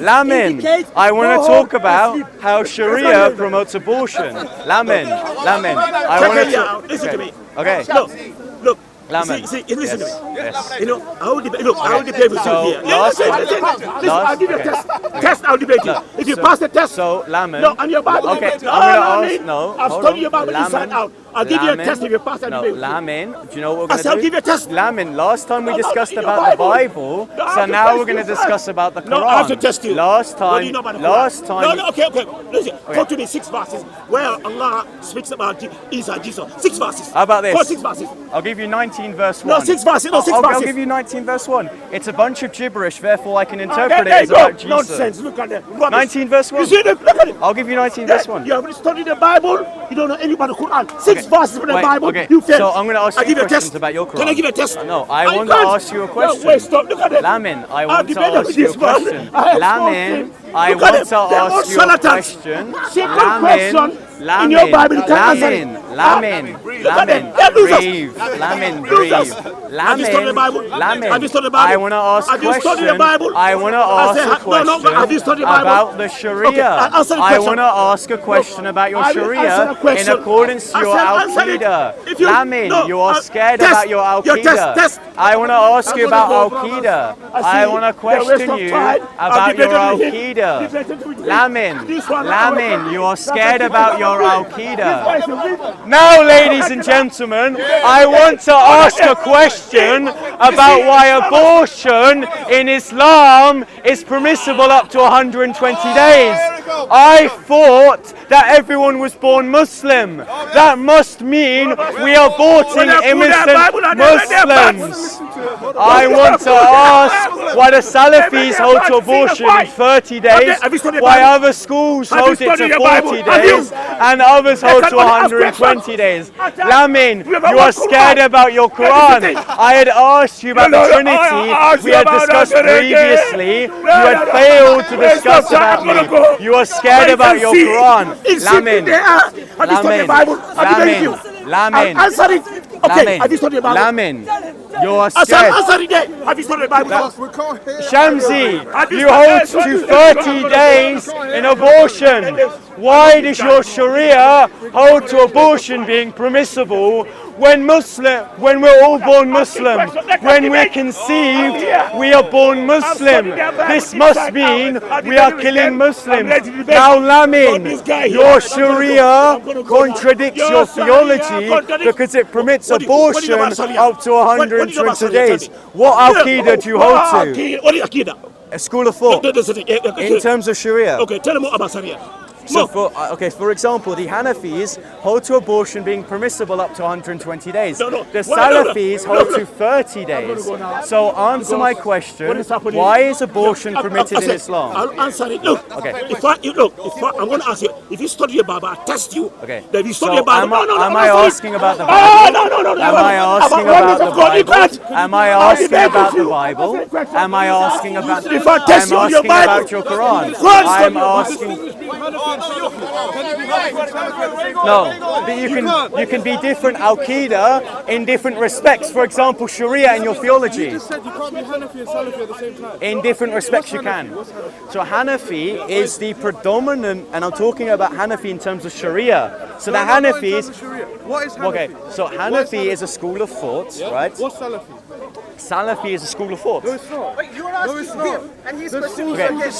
Lamin, I want to talk about how Sharia promotes abortion. Lamin, I want to talk. Listen to me. Okay. Look. Lamin. See, listen to me. Yes. You know, I will debate. Look, I will debate with you here. Listen. I'll give you a test. Test, I'll debate you. If you pass the test. So, Lamin. No, and your Bible. Okay, No, I'm going to ask. No, I've studied your Bible inside out. I'll give you a test if you pass that debate. Lamin, do you know what we're going to do? I'll give you a test. Lamin, last time we discussed about the Bible, so now we're going to discuss about the Quran. No, I have to test you. Last time. What do you know about the Quran? No, okay. Listen, go to me 6 verses where Allah speaks about Isa, Jesus. 6 verses. How about this? Go 6 verses. I'll give you 19 verse 1. No, 6 verses. No, 6 verses. I'll give you 19 verse 1. It's a bunch of gibberish, therefore I can interpret it as about Jesus. Nonsense. Look at that. 19 verse 1. You see, look at it. I'll give you 19 verse 1. You haven't studied the Bible. You don't know anything about the Quran. 6 verses from the Bible. Okay. You failed. So I'm going to ask you questions about your Quran. Can I give a test? No, I want to ask you a question. No, wait, stop. Look at it. Lamin, I want to ask you a question. Lamin, I want to ask you a question. Lamin, in your Bible, you can't answer it. Lamin, breathe. Lamin, breathe. Lamin, I want to ask a question. I want to ask a question about the Sharia. I want to ask a question about your Sharia in accordance to your Al-Qaeda. Lamin, you are scared about your Al-Qaeda. I want to ask you about Al-Qaeda. I want to question you about your Al-Qaeda. Lamin, you are scared about your Al-Qaeda. Now, ladies and gentlemen, I want to ask a question about why abortion in Islam is permissible up to 120 days. I thought that everyone was born Muslim. That must mean we are aborting innocent Muslims. I want to ask why the Salafis hold to abortion in 30 days, why other schools hold it to 40 days, and others hold to 120 days. Lamin, you are scared about your Quran. I had asked you about the Trinity. We had discussed previously. You had failed to discuss about me. You are scared about your Quran. Lamin, you are scared. Have you studied the Bible? Shamsi, you hold to 30 days in abortion. Why does your Sharia hold to abortion being permissible when we're all born Muslim? When we're conceived, we are born Muslim. This must mean we are killing Muslims. Now, Lamin, your Sharia contradicts your theology because it permits abortion up to 120 days. What Al-Qaeda do you hold to? What is Al-Qaeda? A school of thought. In terms of Sharia. Okay, tell me more about Sharia. So, for example, the Hanafis hold to abortion being permissible up to 120 days. The Salafis hold to 30 days. So, answer my question, why is abortion permitted in Islam? I'll answer it. Look, okay. I'm going to ask you, if you study the Bible, I'll test you. Okay. If you study the Bible, am I asking about the Bible? No. Am I asking about the Bible? Am I asking about the Bible? Am I asking about if I test I'm asking about your Quran? I'm asking. No, but you can be different Al-Qaeda in different respects. For example, Sharia and your theology. You just said you can't be Hanafi and Salafi at the same time. In different respects you can. So Hanafi is the predominant, and I'm talking about Hanafi in terms of Sharia. So the Hanafis. What is Hanafi? Okay, so Hanafi is a school of thought, right? What's Salafi? Salafi is a school of thought. No, it's not. Wait, you're asking him, and he's questioning Okay, you.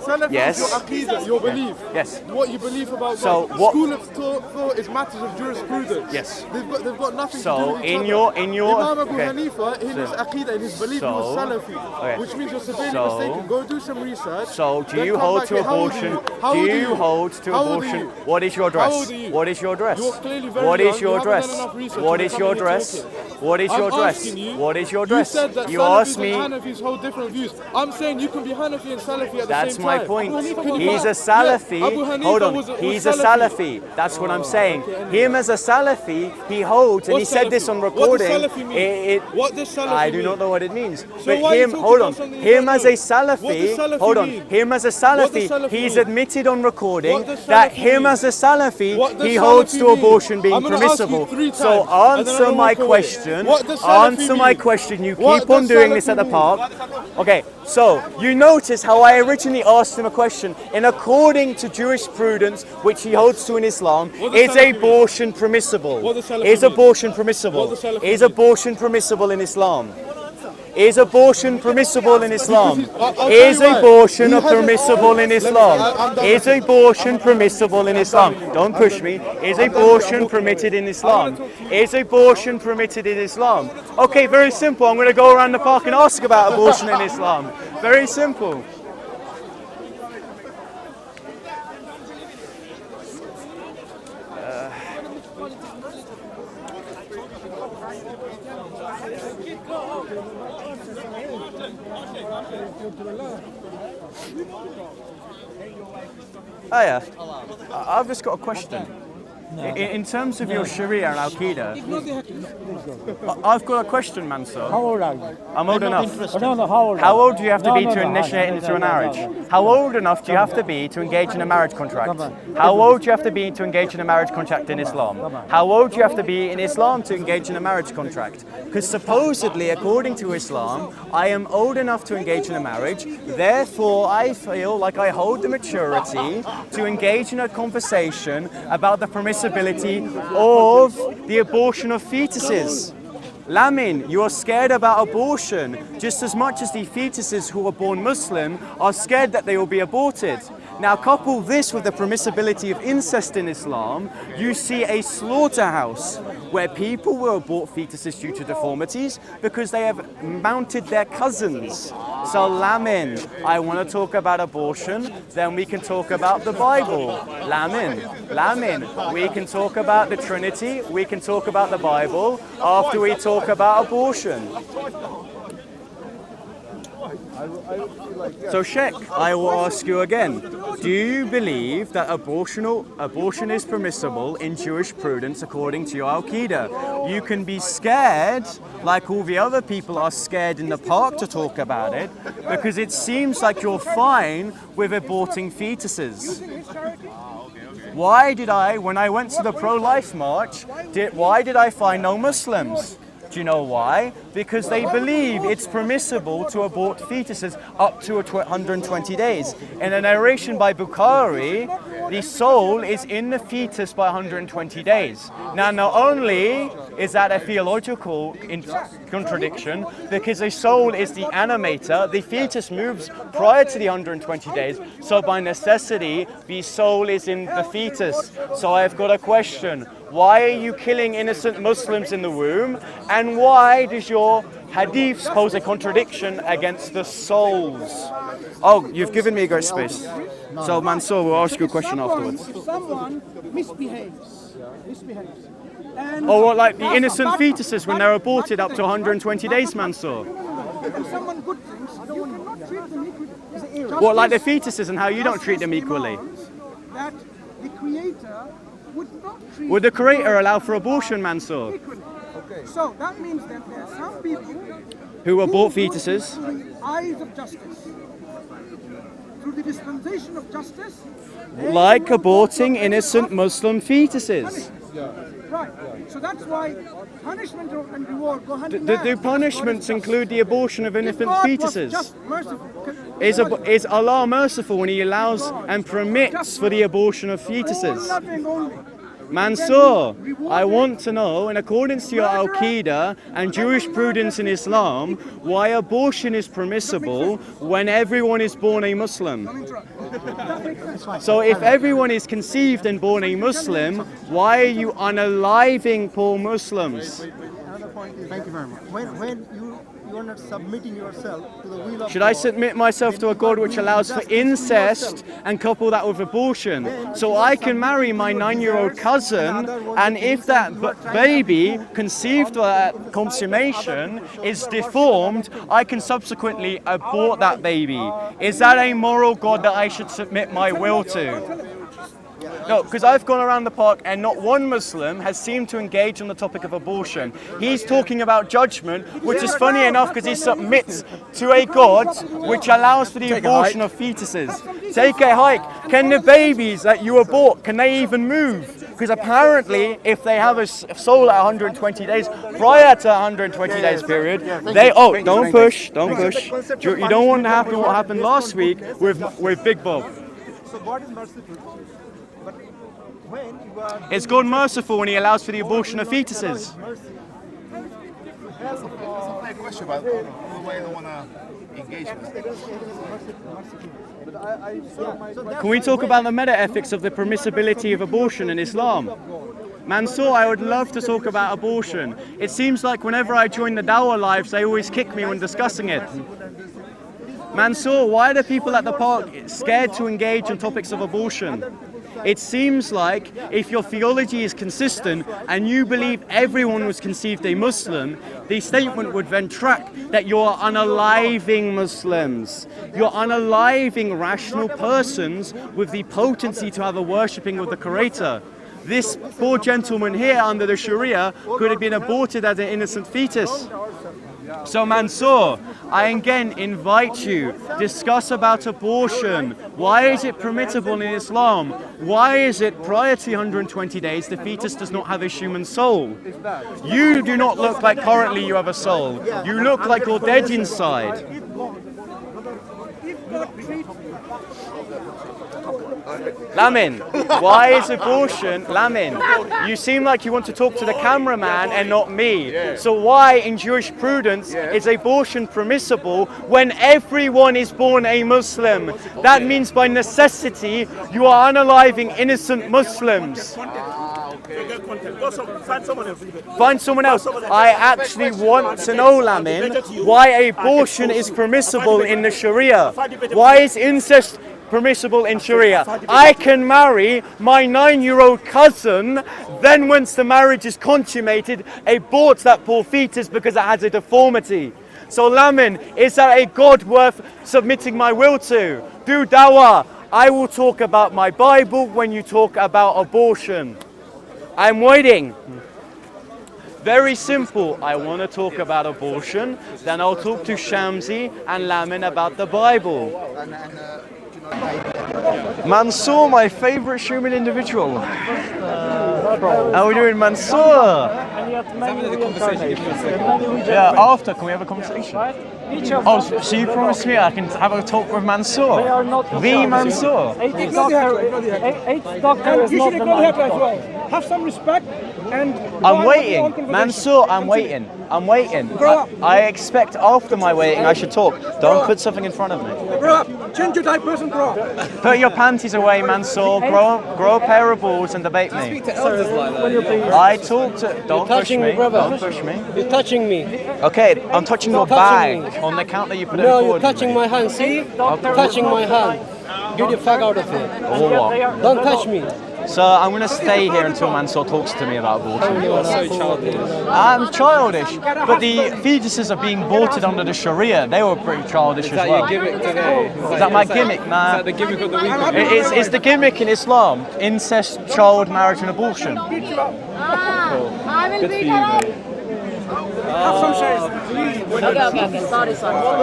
Salafi yes. is your aqidah, your belief. Yes. What you believe about So God. what? School of thought is matters of jurisprudence. Yes. They've got nothing So to do with each in other. your Imam Abu okay. Hanifa, in his aqidah, in his belief, he was Salafi, okay. which means you're severely So- mistaken. Go do some research. So do then you come hold back to here. How old are abortion? you? How Do old are you hold to How old are abortion? you? What is your How dress? old are you? What is your dress? You're clearly very What young. is your You haven't dress? done enough research What to is come your here dress? talking. What is your I'm dress? asking you, What is your You dress? said that You Salafis asked me. and Hanafis hold different views. I'm saying you can be Hanafi and Salafi at the That's same my time. point. Can you He's a find- Salafi. Yeah, Abu Hanifa Hold on. was He's a Salafi. That's what I'm saying. Him as a Salafi, he holds, and he What's said this Salafi? on What does recording. Salafi mean? What does Salafi I do mean? not know what it means. So But why are you him, talking hold about on. something you Him don't as know? a Salafi, What does Salafi hold on. mean? Him as a What does Salafi, Salafi he's mean? admitted on recording What does that Salafi him mean? as a Salafi, What does he holds Salafi to mean? abortion being I'm gonna ask you permissible. 3 times, So and then I'm answer gonna my walk away. question. What does Salafi Answer my mean? question. You What keep on does doing this at the Salafi park. Okay, so you notice how I originally asked him a question. In according to jurisprudence, which he holds to in Islam, What does is Salafi mean? abortion permissible? What does Salafi Is mean? abortion permissible? What does Salafi Is mean? abortion permissible in Islam? Is abortion permissible in Islam? I'll tell Is you why. abortion He hasn't- permissible in I'm Islam? done. Is abortion permissible in Islam? Don't push me. Is abortion permitted in Islam? Is abortion permitted in Islam? Okay, very simple. I'm going to go around the park and ask about abortion in Islam. Very simple. Hiya. I've just got a question. In terms of your Sharia and Al-Qaeda, I've got a question, Mansur. How old are you? I'm old enough. No, how old? How old do you have to be to No, initiate into a marriage? How old enough do you have to be to engage in a marriage contract? Come on. How old do you have to be to engage in a marriage contract in Islam? How old do you have to be in Islam to engage in a marriage contract? Because supposedly, according to Islam, I am old enough to engage in a marriage, therefore I feel like I hold the maturity to engage in a conversation about the permissibility of the abortion of fetuses. Lamin, you are scared about abortion just as much as the fetuses who are born Muslim are scared that they will be aborted. Now couple this with the permissibility of incest in Islam, you see a slaughterhouse where people will abort fetuses due to deformities because they have mounted their cousins. So Lamin, I want to talk about abortion, then we can talk about the Bible. Lamin, we can talk about the Trinity, we can talk about the Bible after we talk about abortion. So Sheikh, I will ask you again, do you believe that abortion is permissible in jurisprudence according to your Al-Qaeda? You can be scared, like all the other people are scared in the park to talk about it, because it seems like you're fine with aborting fetuses. Why did I, when I went to the pro-life march, why did I find no Muslims? Do you know why? Because they believe it's permissible to abort fetuses up to 120 days. In a narration by Bukhari, the soul is in the fetus by 120 days. Now, not only is that a theological contradiction, because the soul is the animator, the fetus moves prior to the 120 days, so by necessity, the soul is in the fetus. So I've got a question. Why are you killing innocent Muslims in the womb? And why does your hadiths pose a contradiction against the souls? Oh, you've given me a great space. So Mansur, we'll ask you a question afterwards. Someone misbehaves. And Oh, well, like the innocent fetuses when they're aborted up to 120 days, Mansur. If someone good things, you cannot treat them equally. What, like the fetuses and how you don't treat them equally? That the Creator would not treat Would the Creator allow for abortion, Mansur? equally. So that means that there are some people Who abort who fetuses? through the eyes of justice, through the dispensation of justice, they Like will aborting also innocent Muslim fetuses. Right. So that's why punishment and reward go hand in hand. Do punishments include the abortion of If infant God was fetuses? just merciful, Is Allah merciful when He allows and permits for the abortion of all fetuses? loving only. Mansur, I want to know, in accordance to your Al-Qaeda and jurisprudence in Islam, why abortion is permissible when everyone is born a Muslim. So if everyone is conceived and born a Muslim, why are you unaliving poor Muslims? Another point is, thank you very much. When you you are not submitting yourself to the will of Should God. I submit myself to a God which allows for incest and couple that with abortion? So I can marry my 9-year-old cousin, and if that baby conceived at consummation is deformed, I can subsequently abort that baby. Is that a moral God that I should submit my will to? No, because I've gone around the park and not one Muslim has seemed to engage on the topic of abortion. He's talking about judgment, which is funny enough because he submits to a God which allows for the abortion of fetuses. Take a hike. Can the babies that you abort, can they even move? Because apparently, if they have a soul at 120 days, prior to 120 days period, they, don't push. You don't want to happen what happened last week with Big Bob. So God is merciful. But when you are Is God merciful when he allows for the abortion of fetuses? That's a fair question, but I don't want to engage with it. Can we talk about the meta-ethics of the permissibility of abortion in Islam? Mansur, I would love to talk about abortion. It seems like whenever I join the Dawah lives, they always kick me when discussing it. Mansur, why are the people at the park scared to engage on topics of abortion? It seems like if your theology is consistent and you believe everyone was conceived a Muslim, the statement would then track that you're unaliving Muslims. You're unaliving rational persons with the potency to have a worshipping of the Creator. This poor gentleman here under the Sharia could have been aborted as an innocent fetus. So Mansur, I again invite you, discuss about abortion. Why is it permissible in Islam? Why is it prior to 120 days the fetus does not have a human soul? You do not look like currently you have a soul. You look like you're dead inside. Lamin, why is abortion, Lamin, you seem like you want to talk to the cameraman and not me. So why in jurisprudence is abortion permissible when everyone is born a Muslim? That means by necessity you are unaliving innocent Muslims. Find someone else. I actually want to know, Lamin, why abortion is permissible in the Sharia. Why is incest permissible in Sharia? I can marry my 9-year-old cousin, then once the marriage is consummated, abort that poor fetus because it has a deformity. So Lamin, is that a God worth submitting my will to? Do dawah. I will talk about my Bible when you talk about abortion. I'm waiting. Very simple. I want to talk about abortion, then I'll talk to Shamsi and Lamin about the Bible. Mansur, my favorite human individual. How are we doing, Mansur? Yeah, after, can we have a conversation? Oh, so you promised me I can have a talk with Mansur? The Mansur? You should acknowledge that as well. Have some respect and... I'm waiting. Mansur, I'm waiting. Grow up. I expect after my waiting I should talk. Don't put something in front of me. Grow up. Change your diapers and grow up. Put your panties away, Mansur. Grow a pair of balls and debate me. I talk to... Don't push me. Don't push me. You're touching me. Okay, I'm touching your bag on the count that you put it No, forward. you're touching my hand. See? Touching my hand. Get the fuck out of here. Or what? Don't touch me. So I'm going to stay here until Mansur talks to me about abortion. You are so childish. I'm childish, but the fetuses are being aborted under the Sharia. They were pretty childish as well. Is that your gimmick today? Is that my gimmick? Nah. Is that the gimmick of the week? It's the gimmick in Islam: incest, child marriage, and abortion. I will beat her up. Okay. Sorry.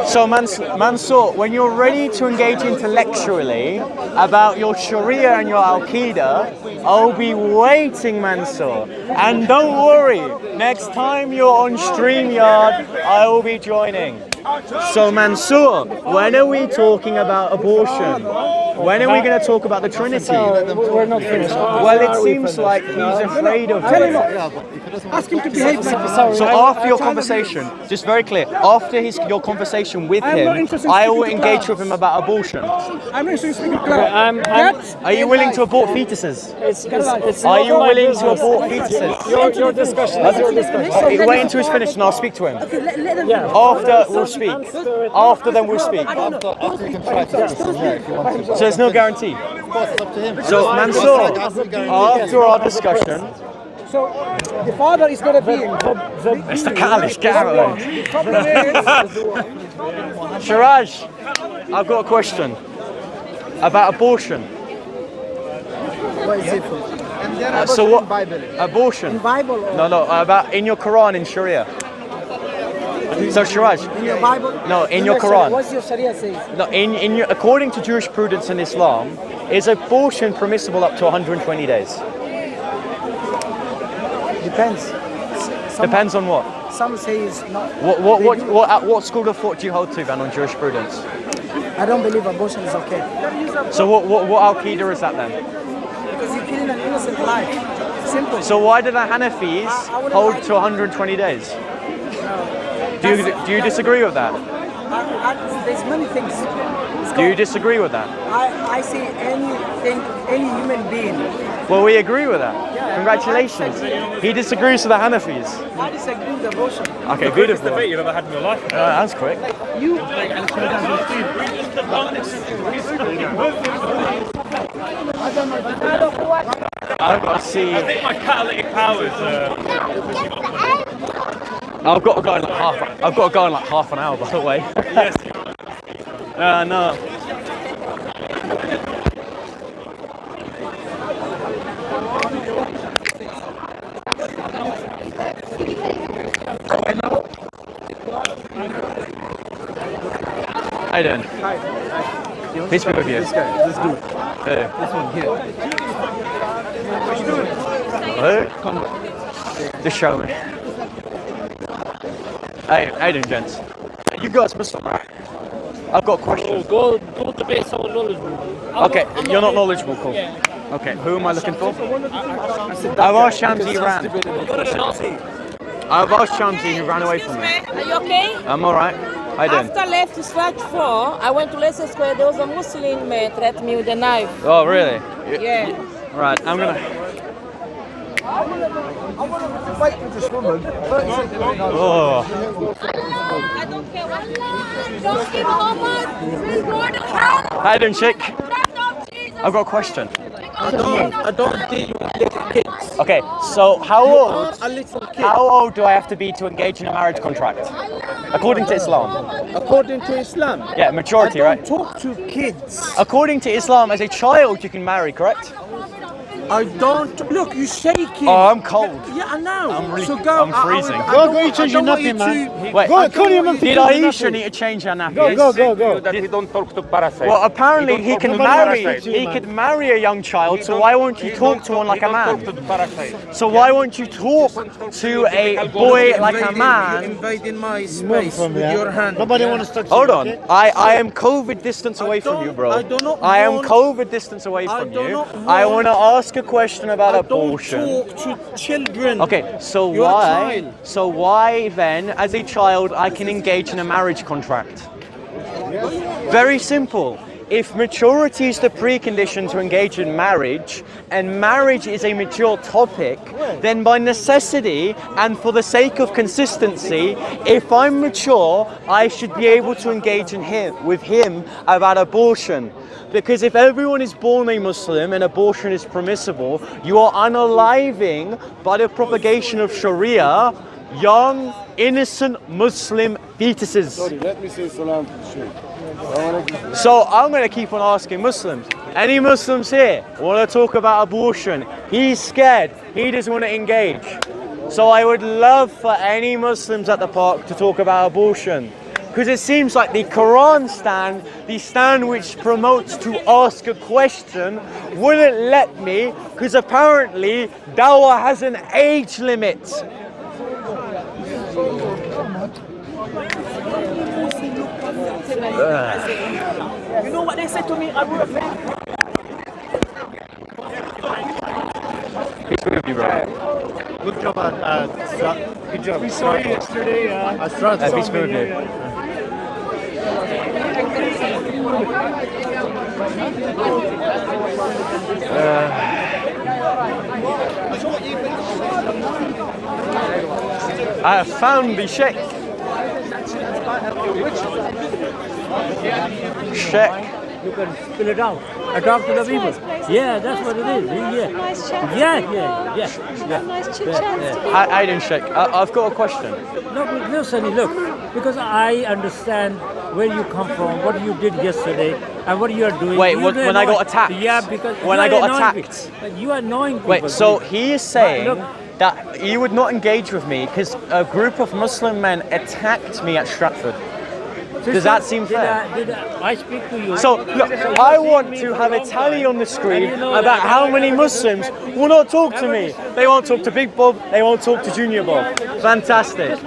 So Mansur, when you're ready to engage intellectually about your Sharia and your Al-Qaeda, I'll be waiting, Mansur. And don't worry, next time you're on StreamYard, I will be joining. So Mansur, when are we talking about abortion? When are we going to talk about the Trinity? We're not finished. Well, it seems like he's afraid of Tell him it. off. Ask him to behave like So after your conversation, just very clear, after your conversation with I'm not him, interested in I will speaking to engage class. with him about abortion. I'm not saying speaking cloud. Are you willing to abort fetuses? It's Are you willing to abort fetuses? your discussion. Wait until he's finished and I'll speak to him. Okay, let them After we'll speak. After then we'll speak. So there's no guarantee. So Mansur, after our discussion, So the father is going to be Mr. Kalish, get out of The problem is, Shiraj, I've got a question about abortion. What is it? And there are So what? Bible. Abortion? Bible or No, about in your Quran in Sharia. So Shiraj, in your Bible. no, in your Quran. What's your Sharia say? No, in your, according to jurisprudence in Islam, is abortion permissible up to 120 days? Depends. Depends on what? Some say it's not. What school of thought do you hold to then on jurisprudence? I don't believe abortion is okay. So what al-Qaeda is that then? Because you're killing an innocent life. Simple. So why do the Hanafis hold to 120 days? Do you disagree with that? There's many things. Do you disagree with that? I say anything, any human being. Well, we agree with that. Congratulations. He disagrees with the Hanafis. I disagree with abortion. Okay, beautiful. debate you've ever had in your life. That's quick. You. I've got to see. I think my catalytic powers. I've got to go in like half an hour, by the way. Yes. No. How you doing? Hi. Peace be with you. This guy, this dude. Hey. This one here. Hey. Just show me. Hey, how you doing, gents? You guys Muslim, right? I've got a question. Go debate someone knowledgeable. Okay, you're not knowledgeable, cool. Okay, who am I looking for? I've asked Shamsi ran. I've asked Shamsi who ran away from me. Are you okay? I'm alright. How you doing? After left Stretch 4, I went to Leicester Square. There was a Muslim threatened me with a knife. Oh, really? Yeah. Right, I'm gonna. I want to fight with this woman. Oh. I don't care what. Don't give Muhammad. He's more than God. How you doing, chick? Jesus. I've got a question. I don't deal with little kids. Okay, so how old A little kid. do I have to be to engage in a marriage contract? According to Islam. According to Islam. Yeah, majority, I right? don't talk to kids. According to Islam, as a child you can marry, correct? I don't. Look, you're shaking. Oh, I'm cold. Yeah, I know. I'm really- so go. I'm freezing. Go change your nappy, man. Wait, did Aisha need to change her nappies? Go. That we don't talk to parasites. Well, apparently he could marry a young child, so why won't you talk to one like a man? So why won't you talk to a boy like a man? Invading my space with your hand. Nobody wants to touch Hold on, I am COVID distance away from you, bro. I am COVID distance away from you. I want to ask a question about abortion. Talk to children. Okay, so why then, as a child, I can engage in a marriage contract? Very simple. If maturity is the precondition to engage in marriage, and marriage is a mature topic, then by necessity and for the sake of consistency, if I'm mature, I should be able to engage with him about abortion. Because if everyone is born a Muslim and abortion is permissible, you are unaliving, by the propagation of Sharia, young, innocent Muslim fetuses. Sorry, let me say salam to the Shaykh. So I'm going to keep on asking Muslims. Any Muslims here want to talk about abortion? He's scared. He doesn't want to engage. So I would love for any Muslims at the park to talk about abortion. Because it seems like the Quran stand, the stand which promotes to ask a question, wouldn't let me, because apparently dawah has an age limit. You know what what they said to me, I would have said. Peace be with you, bro. Good job good job. We saw you yesterday. Peace be with you. I have found the sheikh. Sheikh. You can spill it out. I talk to the people. Yeah, that's what it is. Nice chit chats. I didn't sheikh. I've got a question. No, but listen, look, because I understand where you come from, what you did yesterday, and what you are doing. Wait, when I got attacked? Yeah, because when I got attacked. You are annoying people. Wait, so he is saying look, that he would not engage with me because a group of Muslim men attacked me at Stratford. Does that seem fair? Did I speak to you? So, look, I want to have a tally on the screen about how many Muslims will not talk to me. They won't talk to Big Bob, they won't talk to Junior Bob. Fantastic.